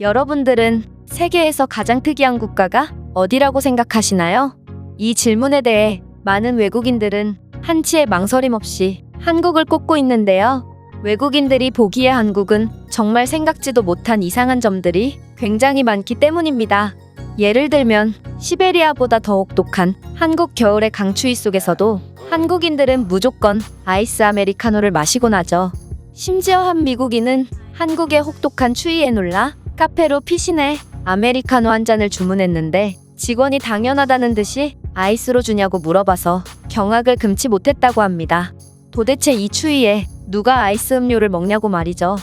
여러분들은 세계에서 가장 특이한 국가가 어디라고 생각하시나요? 이 질문에 대해 많은 외국인들은 한치의 망설임 없이 한국을 꼽고 있는데요. 외국인들이 보기에 한국은 정말 생각지도 못한 이상한 점들이 굉장히 많기 때문입니다. 예를 들면 시베리아보다 더 혹독한 한국 겨울의 강추위 속에서도 한국인들은 무조건 아이스 아메리카노를 마시곤 하죠. 심지어 한 미국인은 한국의 혹독한 추위에 놀라 카페로 피신해 아메리카노 한 잔을 주문했는데 직원이 당연하다는 듯이 아이스로 주냐고 물어봐서 경악을 금치 못했다고 합니다. 도대체 이 추위에 누가 아이스 음료를 먹냐고 말이죠.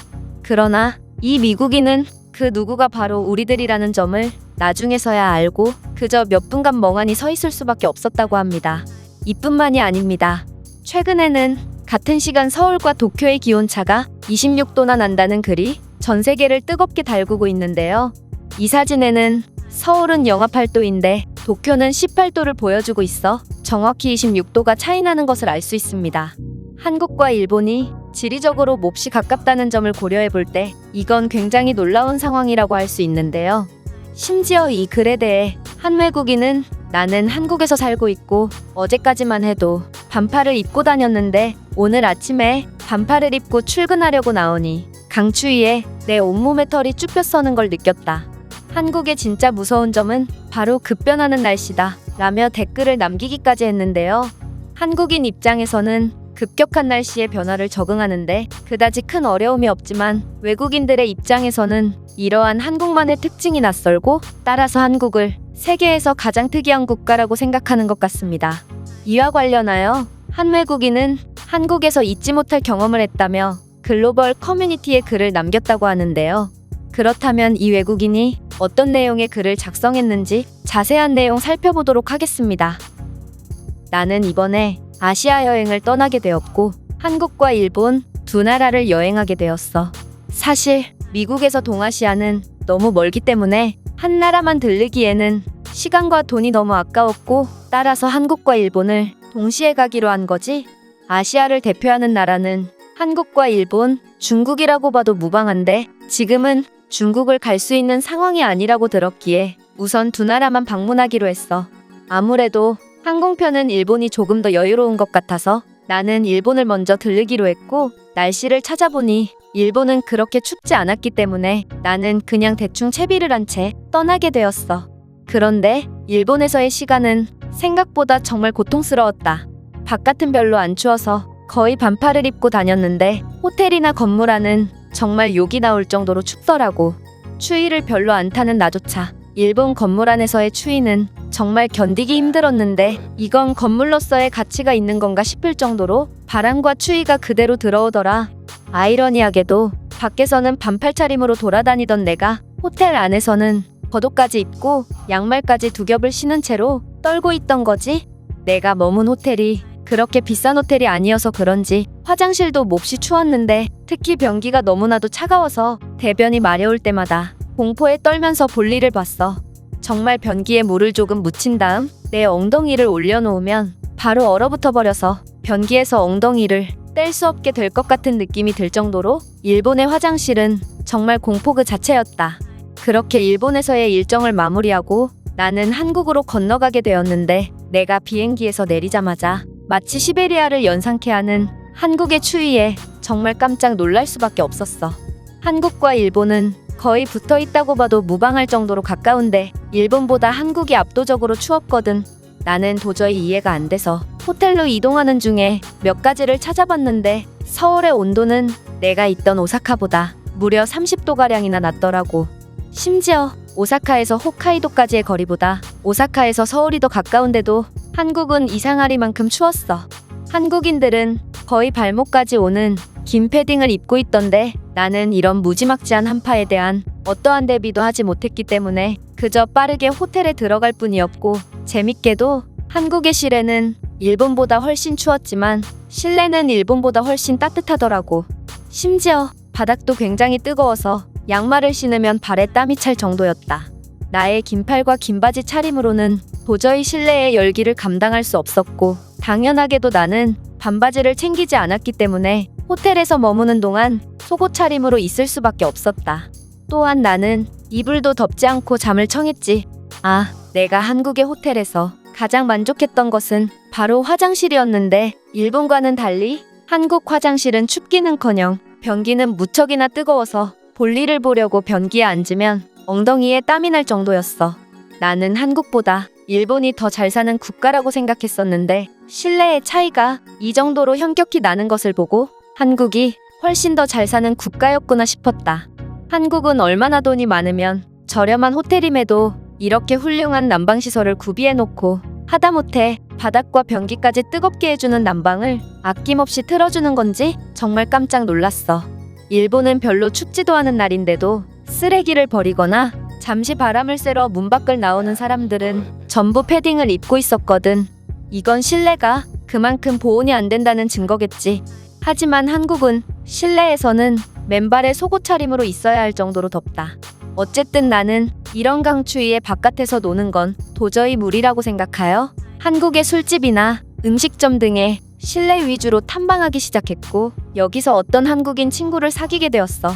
그러나 이 미국인은 그 누구가 바로 우리들이라는 점을 나중에서야 알고 그저 몇 분간 멍하니 서 있을 수밖에 없었다고 합니다. 이뿐만이 아닙니다. 최근에는 같은 시간 서울과 도쿄의 기온차가 26도나 난다는 글이 전 세계를 뜨겁게 달구고 있는데요. 이 사진에는 서울은 영하 8도인데 도쿄는 18도를 보여주고 있어 정확히 26도가 차이 나는 것을 알 수 있습니다. 한국과 일본이 지리적으로 몹시 가깝다는 점을 고려해 볼 때 이건 굉장히 놀라운 상황이라고 할 수 있는데요. 심지어 이 글에 대해 한 외국인은 나는 한국에서 살고 있고 어제까지만 해도 반팔을 입고 다녔는데 오늘 아침에 반팔을 입고 출근하려고 나오니 강추위에 내 온몸에 털이 쭈뼛 서는 걸 느꼈다. 한국의 진짜 무서운 점은 바로 급변하는 날씨다 라며 댓글을 남기기까지 했는데요. 한국인 입장에서는 급격한 날씨의 변화를 적응하는데 그다지 큰 어려움이 없지만 외국인들의 입장에서는 이러한 한국만의 특징이 낯설고 따라서 한국을 세계에서 가장 특이한 국가라고 생각하는 것 같습니다. 이와 관련하여 한 외국인은 한국에서 잊지 못할 경험을 했다며 글로벌 커뮤니티에 글을 남겼다고 하는데요. 그렇다면 이 외국인이 어떤 내용의 글을 작성했는지 자세한 내용 살펴보도록 하겠습니다. 나는 이번에 아시아 여행을 떠나게 되었고 한국과 일본 두 나라를 여행하게 되었어. 사실 미국에서 동아시아는 너무 멀기 때문에 한 나라만 들르기에는 시간과 돈이 너무 아까웠고 따라서 한국과 일본을 동시에 가기로 한 거지. 아시아를 대표하는 나라는 한국과 일본, 중국이라고 봐도 무방한데 지금은 중국을 갈 수 있는 상황이 아니라고 들었기에 우선 두 나라만 방문하기로 했어. 아무래도 항공편은 일본이 조금 더 여유로운 것 같아서 나는 일본을 먼저 들르기로 했고 날씨를 찾아보니 일본은 그렇게 춥지 않았기 때문에 나는 그냥 대충 채비를 한 채 떠나게 되었어. 그런데 일본에서의 시간은 생각보다 정말 고통스러웠다. 바깥은 별로 안 추워서 거의 반팔을 입고 다녔는데 호텔이나 건물 안은 정말 욕이 나올 정도로 춥더라고. 추위를 별로 안 타는 나조차 일본 건물 안에서의 추위는 정말 견디기 힘들었는데 이건 건물로서의 가치가 있는 건가 싶을 정도로 바람과 추위가 그대로 들어오더라. 아이러니하게도 밖에서는 반팔 차림으로 돌아다니던 내가 호텔 안에서는 겉옷까지 입고 양말까지 두 겹을 신은 채로 떨고 있던 거지. 내가 머문 호텔이 그렇게 비싼 호텔이 아니어서 그런지 화장실도 몹시 추웠는데 특히 변기가 너무나도 차가워서 대변이 마려울 때마다 공포에 떨면서 볼일을 봤어. 정말 변기에 물을 조금 묻힌 다음 내 엉덩이를 올려놓으면 바로 얼어붙어 버려서 변기에서 엉덩이를 뗄 수 없게 될 것 같은 느낌이 들 정도로 일본의 화장실은 정말 공포 그 자체였다. 그렇게 일본에서의 일정을 마무리하고 나는 한국으로 건너가게 되었는데 내가 비행기에서 내리자마자 마치 시베리아를 연상케 하는 한국의 추위에 정말 깜짝 놀랄 수밖에 없었어. 한국과 일본은 거의 붙어 있다고 봐도 무방할 정도로 가까운데 일본보다 한국이 압도적으로 추웠거든. 나는 도저히 이해가 안 돼서 호텔로 이동하는 중에 몇 가지를 찾아봤는데 서울의 온도는 내가 있던 오사카보다 무려 30도가량이나 낮더라고. 심지어 오사카에서 홋카이도까지의 거리보다 오사카에서 서울이 더 가까운데도 한국은 이상하리만큼 추웠어. 한국인들은 거의 발목까지 오는 긴 패딩을 입고 있던데 나는 이런 무지막지한 한파에 대한 어떠한 대비도 하지 못했기 때문에 그저 빠르게 호텔에 들어갈 뿐이었고 재밌게도 한국의 실내는 일본보다 훨씬 추웠지만 실내는 일본보다 훨씬 따뜻하더라고. 심지어 바닥도 굉장히 뜨거워서 양말을 신으면 발에 땀이 찰 정도였다. 나의 긴 팔과 긴 바지 차림으로는 도저히 실내의 열기를 감당할 수 없었고 당연하게도 나는 반바지를 챙기지 않았기 때문에 호텔에서 머무는 동안 속옷 차림으로 있을 수밖에 없었다. 또한 나는 이불도 덮지 않고 잠을 청했지. 아, 내가 한국의 호텔에서 가장 만족했던 것은 바로 화장실이었는데 일본과는 달리 한국 화장실은 춥기는커녕 변기는 무척이나 뜨거워서 볼일을 보려고 변기에 앉으면 엉덩이에 땀이 날 정도였어. 나는 한국보다 일본이 더 잘 사는 국가라고 생각했었는데 실내의 차이가 이 정도로 현격히 나는 것을 보고 한국이 훨씬 더 잘 사는 국가였구나 싶었다. 한국은 얼마나 돈이 많으면 저렴한 호텔임에도 이렇게 훌륭한 난방시설을 구비해놓고 하다못해 바닥과 변기까지 뜨겁게 해주는 난방을 아낌없이 틀어주는 건지 정말 깜짝 놀랐어. 일본은 별로 춥지도 않은 날인데도 쓰레기를 버리거나 잠시 바람을 쐬러 문 밖을 나오는 사람들은 전부 패딩을 입고 있었거든. 이건 실내가 그만큼 보온이 안 된다는 증거겠지. 하지만 한국은 실내에서는 맨발의 속옷 차림으로 있어야 할 정도로 덥다. 어쨌든 나는 이런 강추위에 바깥에서 노는 건 도저히 무리라고 생각하여 한국의 술집이나 음식점 등의 실내 위주로 탐방하기 시작했고 여기서 어떤 한국인 친구를 사귀게 되었어.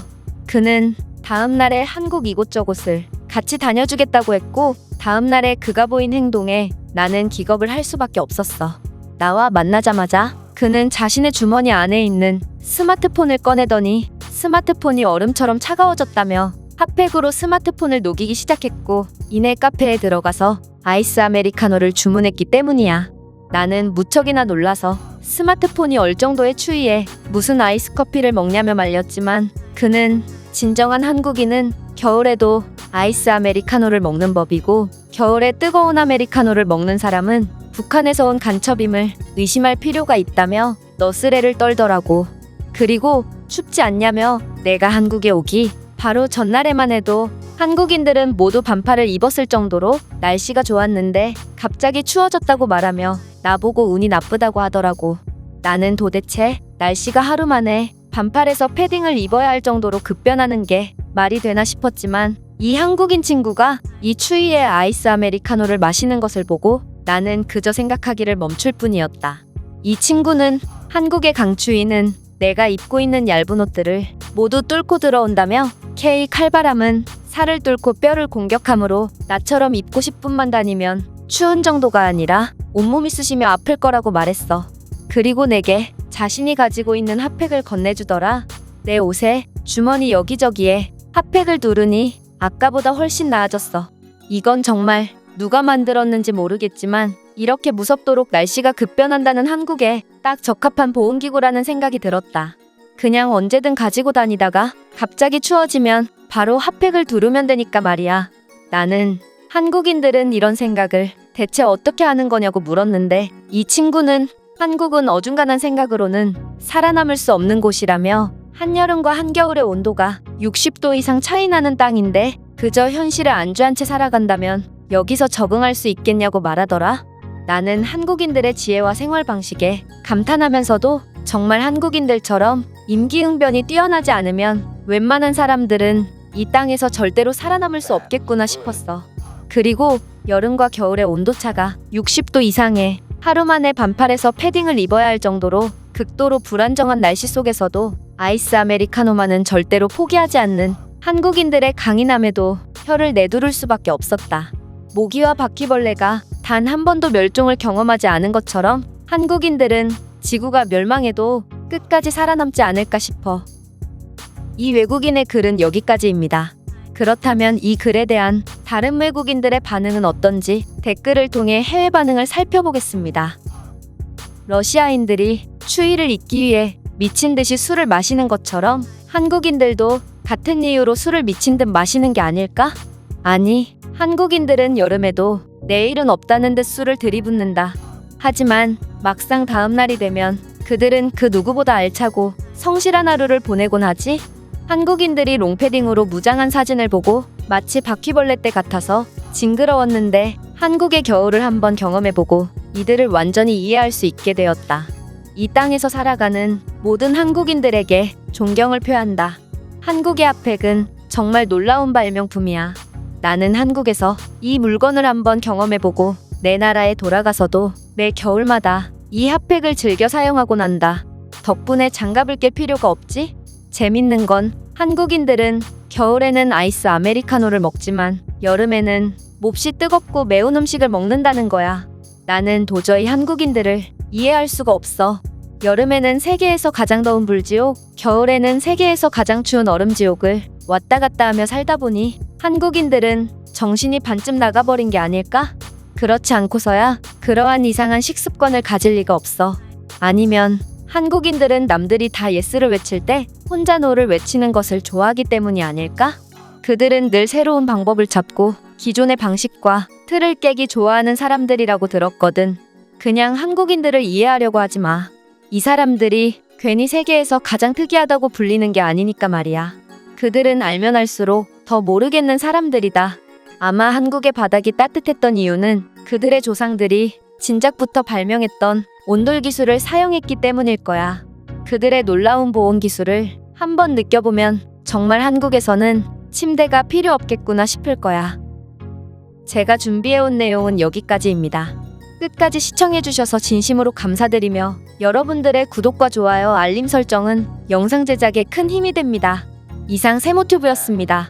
그는 다음 날에 한국 이곳저곳을 같이 다녀주겠다고 했고 다음 날에 그가 보인 행동에 나는 기겁을 할 수밖에 없었어. 나와 만나자마자 그는 자신의 주머니 안에 있는 스마트폰을 꺼내더니 스마트폰이 얼음처럼 차가워졌다며 핫팩으로 스마트폰을 녹이기 시작했고 이내 카페에 들어가서 아이스 아메리카노를 주문했기 때문이야. 나는 무척이나 놀라서 스마트폰이 얼 정도의 추위에 무슨 아이스 커피를 먹냐며 말렸지만 그는 진정한 한국인은 겨울에도 아이스 아메리카노를 먹는 법이고 겨울에 뜨거운 아메리카노를 먹는 사람은 북한에서 온 간첩임을 의심할 필요가 있다며 너스레를 떨더라고. 그리고 춥지 않냐며 내가 한국에 오기 바로 전날에만 해도 한국인들은 모두 반팔을 입었을 정도로 날씨가 좋았는데 갑자기 추워졌다고 말하며 나보고 운이 나쁘다고 하더라고. 나는 도대체 날씨가 하루 만에 반팔에서 패딩을 입어야 할 정도로 급변하는 게 말이 되나 싶었지만 이 한국인 친구가 이 추위에 아이스 아메리카노를 마시는 것을 보고 나는 그저 생각하기를 멈출 뿐이었다. 이 친구는 한국의 강추위는 내가 입고 있는 얇은 옷들을 모두 뚫고 들어온다며 K 칼바람은 살을 뚫고 뼈를 공격하므로 나처럼 입고 싶은만 다니면 추운 정도가 아니라 온몸이 쑤시며 아플 거라고 말했어. 그리고 내게 자신이 가지고 있는 핫팩을 건네주더라. 내 옷에 주머니 여기저기에 핫팩을 두르니 아까보다 훨씬 나아졌어. 이건 정말 누가 만들었는지 모르겠지만 이렇게 무섭도록 날씨가 급변한다는 한국에 딱 적합한 보온기구라는 생각이 들었다. 그냥 언제든 가지고 다니다가 갑자기 추워지면 바로 핫팩을 두르면 되니까 말이야. 나는 한국인들은 이런 생각을 대체 어떻게 하는 거냐고 물었는데 이 친구는 한국은 어중간한 생각으로는 살아남을 수 없는 곳이라며 한여름과 한겨울의 온도가 60도 이상 차이 나는 땅인데 그저 현실에 안주한 채 살아간다면 여기서 적응할 수 있겠냐고 말하더라. 나는 한국인들의 지혜와 생활 방식에 감탄하면서도 정말 한국인들처럼 임기응변이 뛰어나지 않으면 웬만한 사람들은 이 땅에서 절대로 살아남을 수 없겠구나 싶었어. 그리고 여름과 겨울의 온도차가 60도 이상에 하루 만에 반팔에서 패딩을 입어야 할 정도로 극도로 불안정한 날씨 속에서도 아이스 아메리카노만은 절대로 포기하지 않는 한국인들의 강인함에도 혀를 내두를 수밖에 없었다. 모기와 바퀴벌레가 단 한 번도 멸종을 경험하지 않은 것처럼 한국인들은 지구가 멸망해도 끝까지 살아남지 않을까 싶어. 이 외국인의 글은 여기까지입니다. 그렇다면 이 글에 대한 다른 외국인들의 반응은 어떤지 댓글을 통해 해외 반응을 살펴보겠습니다. 러시아인들이 추위를 잊기 위해 미친 듯이 술을 마시는 것처럼 한국인들도 같은 이유로 술을 미친 듯 마시는 게 아닐까? 아니, 한국인들은 여름에도 내일은 없다는 듯 술을 들이붓는다. 하지만 막상 다음 날이 되면 그들은 그 누구보다 알차고 성실한 하루를 보내곤 하지. 한국인들이 롱패딩으로 무장한 사진을 보고 마치 바퀴벌레 때 같아서 징그러웠는데 한국의 겨울을 한번 경험해보고 이들을 완전히 이해할 수 있게 되었다. 이 땅에서 살아가는 모든 한국인들에게 존경을 표한다. 한국의 핫팩은 정말 놀라운 발명품이야. 나는 한국에서 이 물건을 한번 경험해보고 내 나라에 돌아가서도 매 겨울마다 이 핫팩을 즐겨 사용하곤 한다. 덕분에 장갑을 낄 필요가 없지? 재밌는 건 한국인들은 겨울에는 아이스 아메리카노를 먹지만 여름에는 몹시 뜨겁고 매운 음식을 먹는다는 거야. 나는 도저히 한국인들을 이해할 수가 없어. 여름에는 세계에서 가장 더운 불지옥, 겨울에는 세계에서 가장 추운 얼음지옥을 왔다 갔다 하며 살다 보니 한국인들은 정신이 반쯤 나가버린 게 아닐까? 그렇지 않고서야 그러한 이상한 식습관을 가질 리가 없어. 아니면 한국인들은 남들이 다 예스를 외칠 때 혼자 노를 외치는 것을 좋아하기 때문이 아닐까? 그들은 늘 새로운 방법을 찾고 기존의 방식과 틀을 깨기 좋아하는 사람들이라고 들었거든. 그냥 한국인들을 이해하려고 하지 마. 이 사람들이 괜히 세계에서 가장 특이하다고 불리는 게 아니니까 말이야. 그들은 알면 알수록 더 모르겠는 사람들이다. 아마 한국의 바닥이 따뜻했던 이유는 그들의 조상들이 진작부터 발명했던 온돌 기술을 사용했기 때문일 거야. 그들의 놀라운 보온 기술을 한번 느껴보면 정말 한국에서는 침대가 필요 없겠구나 싶을 거야. 제가 준비해온 내용은 여기까지입니다. 끝까지 시청해주셔서 진심으로 감사드리며 여러분들의 구독과 좋아요, 알림 설정은 영상 제작에 큰 힘이 됩니다. 이상 세모튜브였습니다.